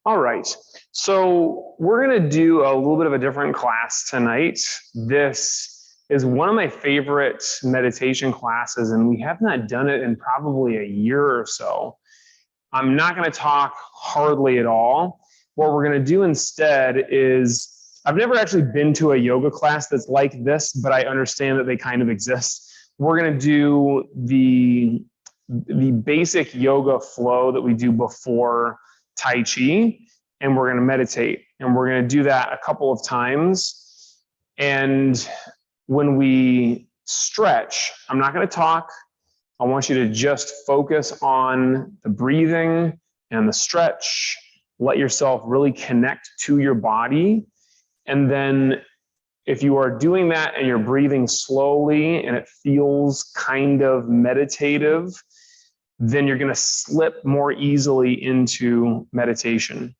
All right, so we're going to do a little bit of a different class tonight. This is one of my favorite meditation classes, and we have not done it in probably a year or so. I'm not going to talk hardly at all. What we're going to do instead is, I've never actually been to a yoga class that's like this, but I understand that they kind of exist. We're going to do the basic yoga flow that we do before Tai Chi, and we're going to meditate. And we're going to do that a couple of times. And when we stretch, I'm not going to talk. I want you to just focus on the breathing and the stretch. Let yourself really connect to your body. And then if you are doing that and you're breathing slowly and it feels kind of meditative, then you're going to slip more easily into meditation.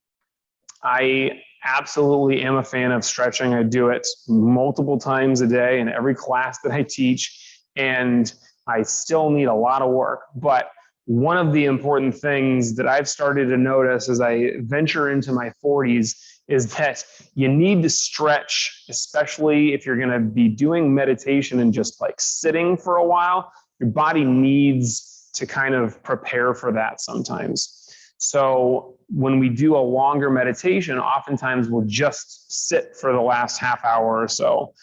I absolutely am a fan of stretching. I do it multiple times a day in every class that I teach, and I still need a lot of work. But one of the important things that I've started to notice as I venture into my 40s is that you need to stretch, especially if you're going to be doing meditation and just like sitting for a while. Your body needs to kind of prepare for that sometimes. So when we do a longer meditation, oftentimes we'll just sit for the last half hour or so.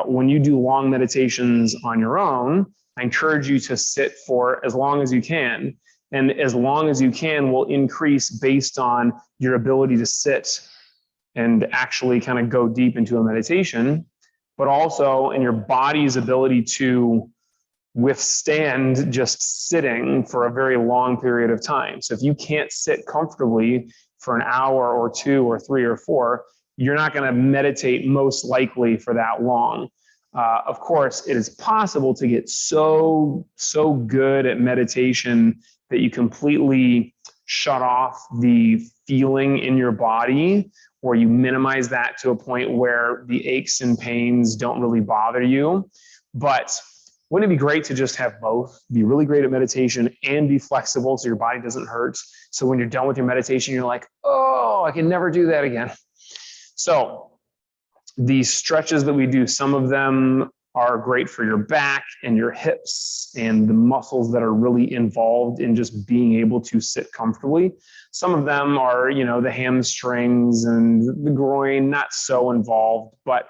When you do long meditations on your own, I encourage you to sit for as long as you can. And as long as you can will increase based on your ability to sit and actually kind of go deep into a meditation, but also in your body's ability to withstand just sitting for a very long period of time. So if you can't sit comfortably for an hour or 2 or 3 or 4, you're not going to meditate most likely for that long. Of course, it is possible to get so good at meditation that you completely shut off the feeling in your body, or you minimize that to a point where the aches and pains don't really bother you. But wouldn't it be great to just have both? Be really great at meditation and be flexible so your body doesn't hurt. So when you're done with your meditation, you're like, oh, I can never do that again. So these stretches that we do, some of them are great for your back and your hips and the muscles that are really involved in just being able to sit comfortably. Some of them are, the hamstrings and the groin, not so involved, but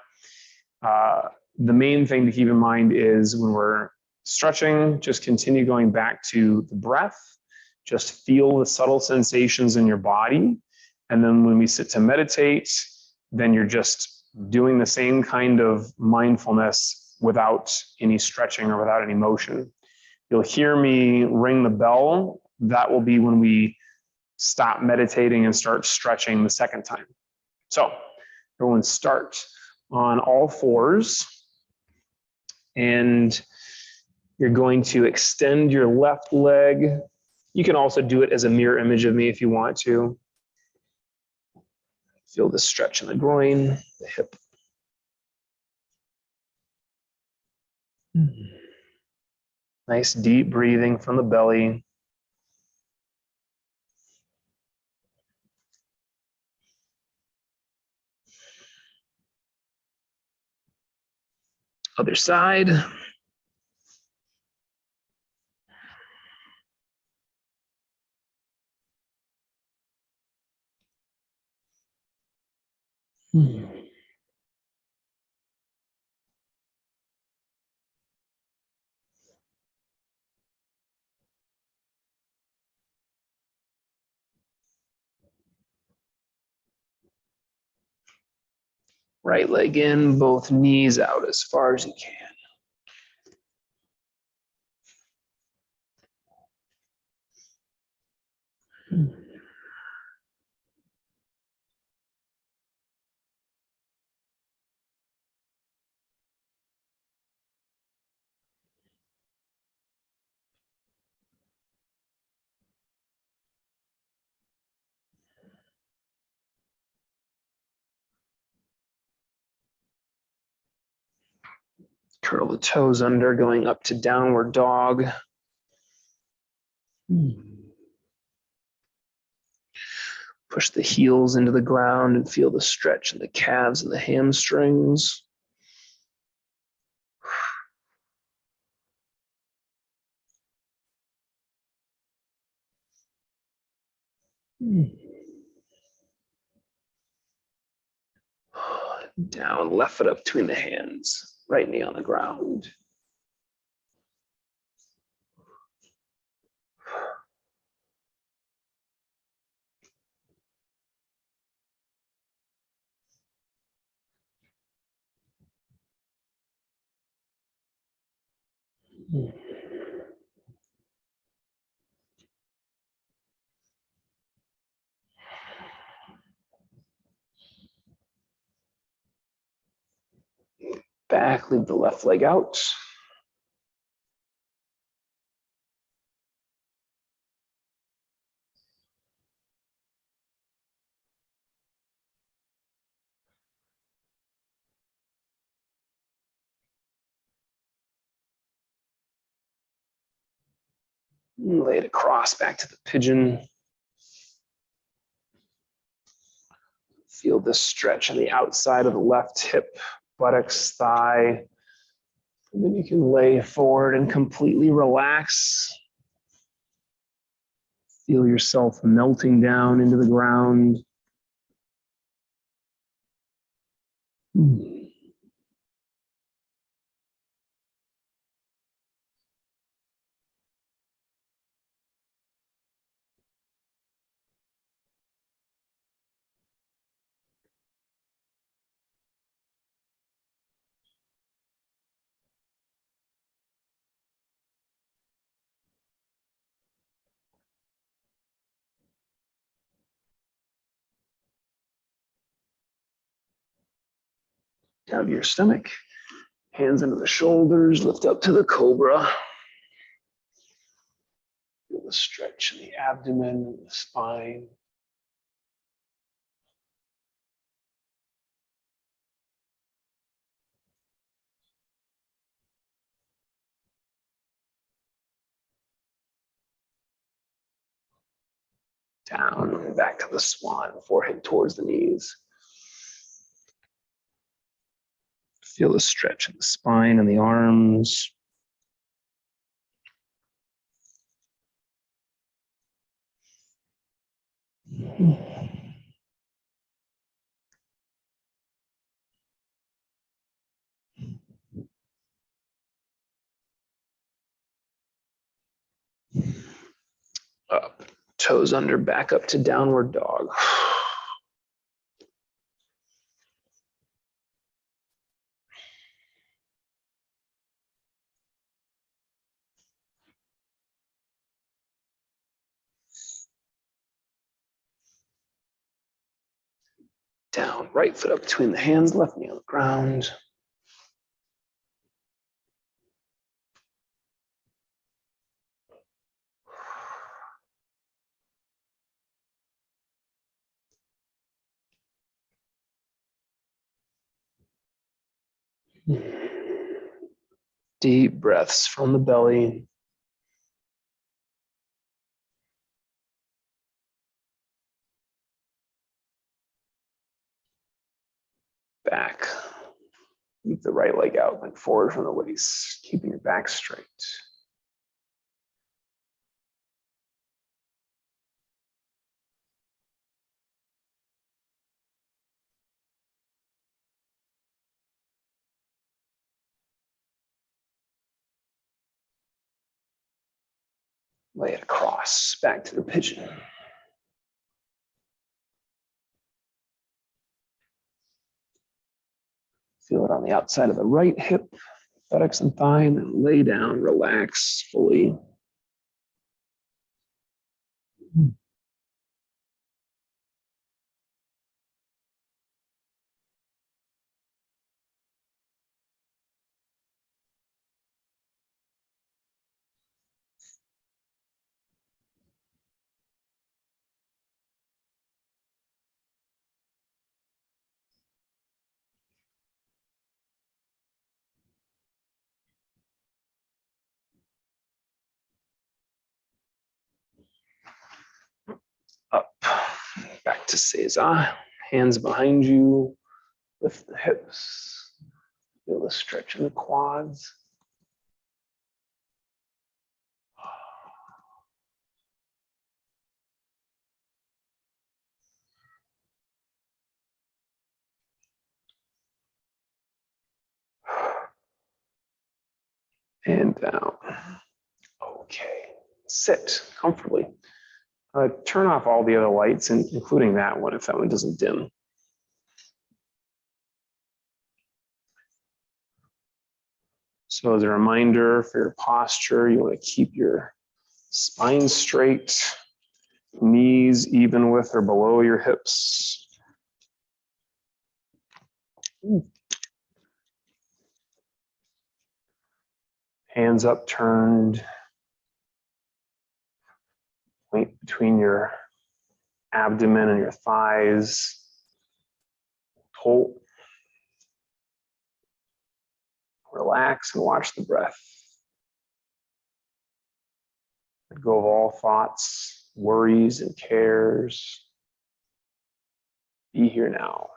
the main thing to keep in mind is when we're stretching, just continue going back to the breath. Just feel the subtle sensations in your body. And then when we sit to meditate, then you're just doing the same kind of mindfulness without any stretching or without any motion. You'll hear me ring the bell. That will be when we stop meditating and start stretching the second time. So everyone start on all fours. And you're going to extend your left leg. You can also do it as a mirror image of me if you want to. Feel the stretch in the groin, the hip. Nice deep breathing from the belly. Other side. Right leg in, both knees out as far as you can. Curl the toes under, going up to downward dog. Push the heels into the ground and feel the stretch in the calves and the hamstrings. Down, left foot up between the hands, right knee on the ground. Back, leave the left leg out. Lay it across back to the pigeon. Feel this stretch on the outside of the left hip, buttocks, thigh. And then you can lay forward and completely relax. Feel yourself melting down into the ground. Down to your stomach. Hands under the shoulders, lift up to the cobra. Feel the stretch in the abdomen, the spine. Down and back to the swan, forehead towards the knees. Feel the stretch in the spine and the arms. Up, toes under, back up to downward dog. Down, right foot up between the hands, left knee on the ground. Deep breaths from the belly. Back. Keep the right leg out, bend forward from the waist, keeping your back straight. Lay it across, back to the pigeon. Feel it on the outside of the right hip, buttocks and thigh, and then lay down, relax fully. to Seiza. Hands behind you, lift the hips, feel the stretch in the quads. And down. Okay, sit comfortably. Turn off all the other lights, including that one, if that one doesn't dim. So as a reminder for your posture, you want to keep your spine straight, knees even with or below your hips. Hands upturned, point between your abdomen and your thighs. Hold. Relax and watch the breath. Let go of all thoughts, worries, and cares. Be here now.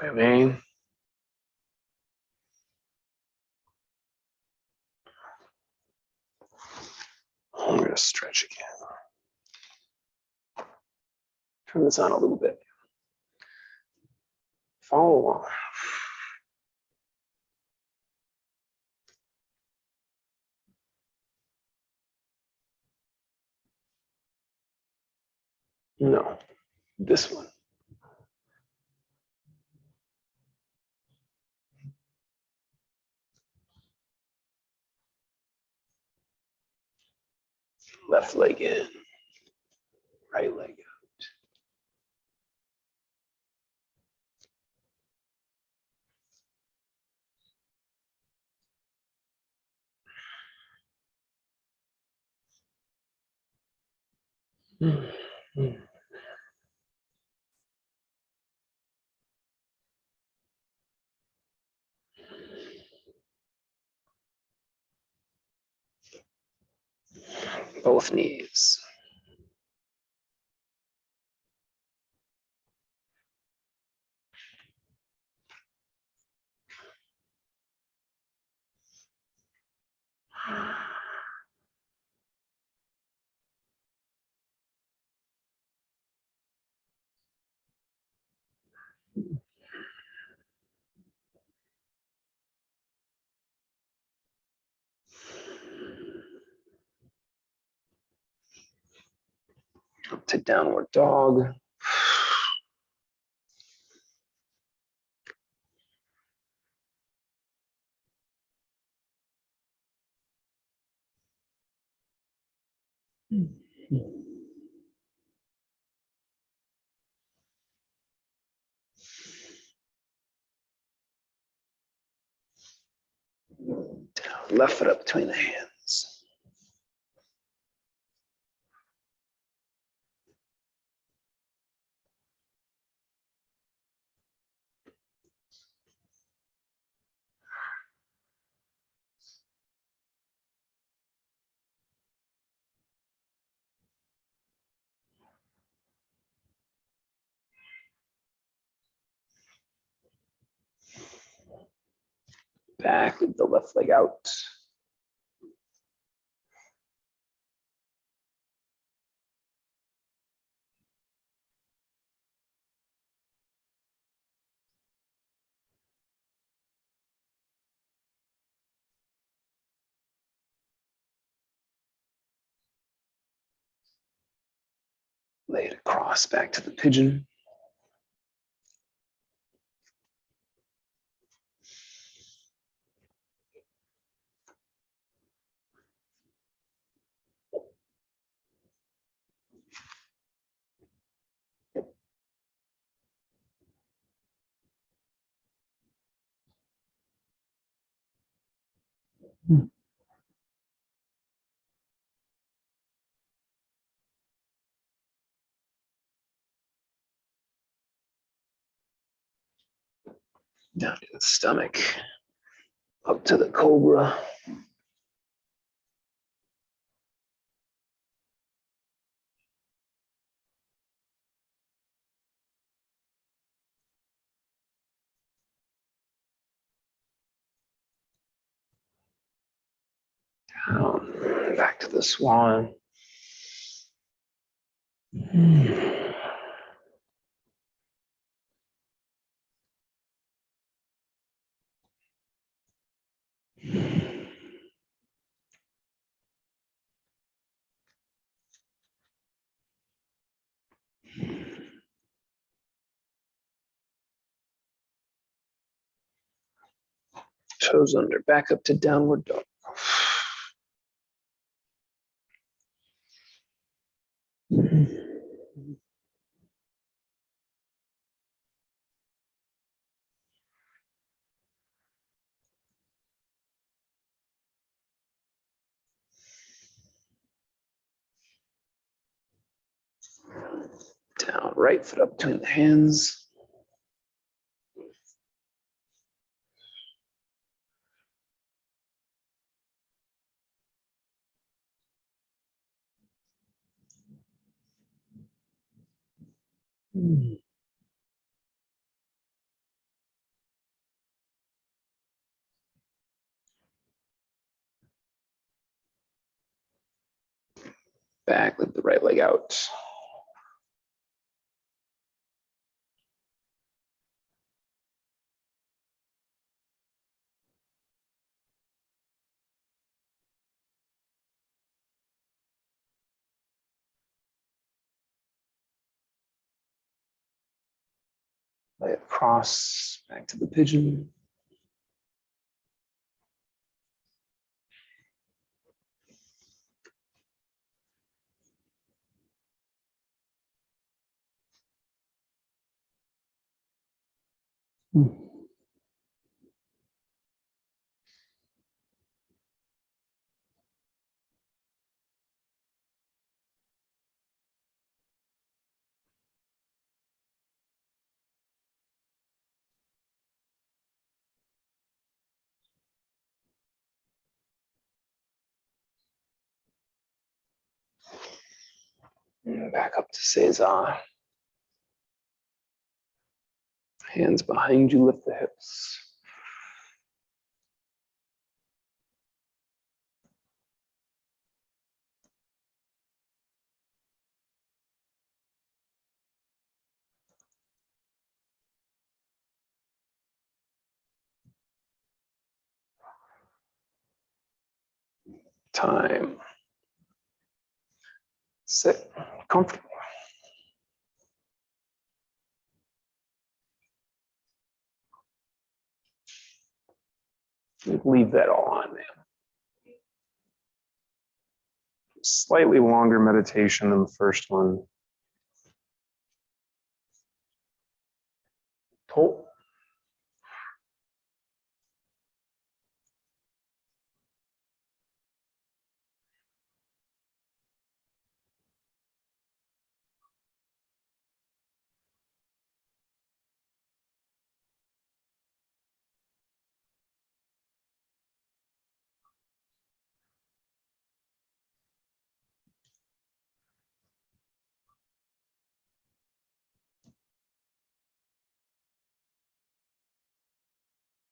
way, man. I'm going to stretch again. Turn this on a little bit. Follow along. No, this one. Left leg in, right leg out. Both knees. Up to downward dog. Down, left foot up between the hands. Back with the left leg out. Lay it across back to the pigeon. Down to the stomach. Up to the cobra. Down, back to the swan. Toes under, back up to downward dog. Down, right foot up between the hands. back, lift the right leg out. Lay it across, back to the pigeon. And back up to Seiza. Hands behind you, lift the hips. Time. Sit comfortably. Leave that all on there. Slightly longer meditation than the first one. Hold.